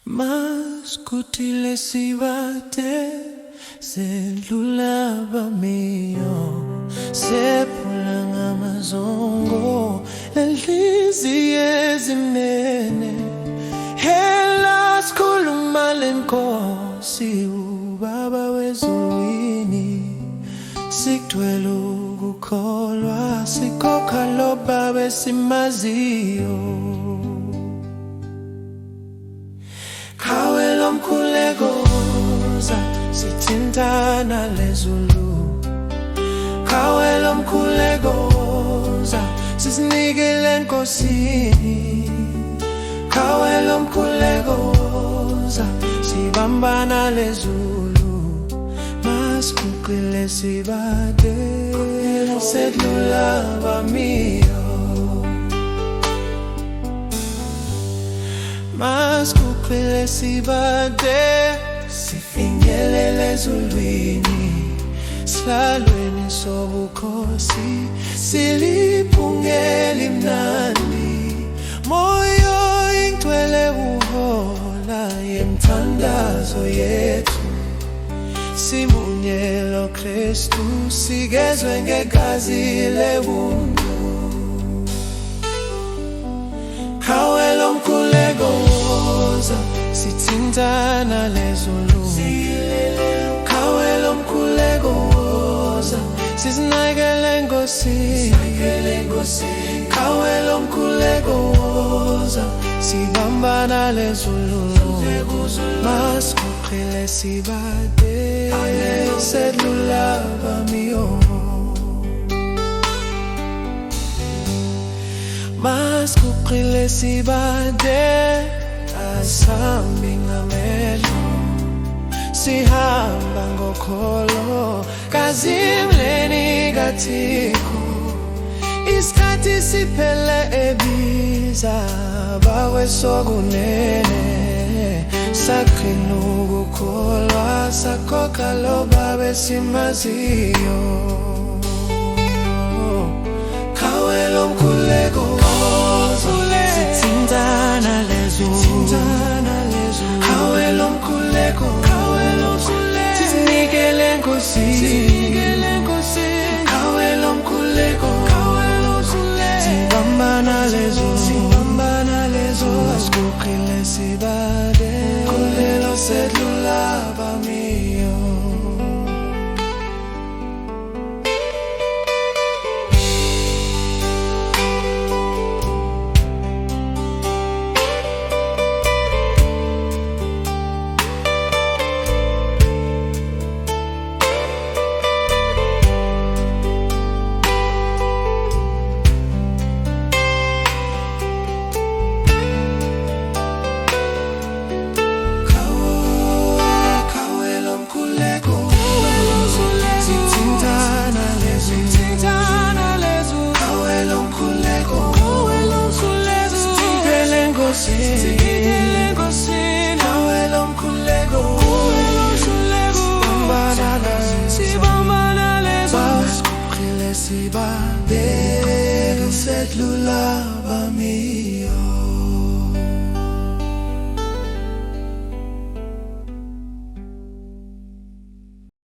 Mascutile si bate, selula ba mio, sepula ngamazongo, enhliziyo ezimnene. Hela sikhuluma lenkosi ubaba wezulwini, sikugcwele ukukholwa, sikhokha lo baba esimaziyo. Kawe lomkhulekoza sithintana lezulu, kawe lomkhulekoza sisinikele enkosini, kawe lomkhulekoza sibambana lezulu, masiguqile sibade sedlula bamiyo. Masiguqile sibade sifinyelele ezulwini, sihlalweni sobukhosi siliphungela imnandi. Moyo ingcwele uhola yemthandazo yethu, simunyelo Kristu sigezwe ngegazi lebuntu. Kawe lomkhulekoza sithintana lezulu, kawe lomkhulekoza sisinakele enkosini, kawe lomkhulekoza sibambana lezulu, masiguqile sibade sedlula bamiyo. Masiguqile sibade asihambi ngamehlo, sihamba ngokholo kazimleni kaThixo. Isikhathi siphele ebiza bakwesokunene, saqina ukukholwa, sakhokha lo baba esimaziyo. Kawe lomkhulekoza sithintana lezulu, kawe lomkhulekoza sisinikele enkosini, kawe lomkhulekoza sibambana lezulu, masiguqile sibade kulelo sedlula bamiyo. Masiguqile sibade sedlula bamiyo.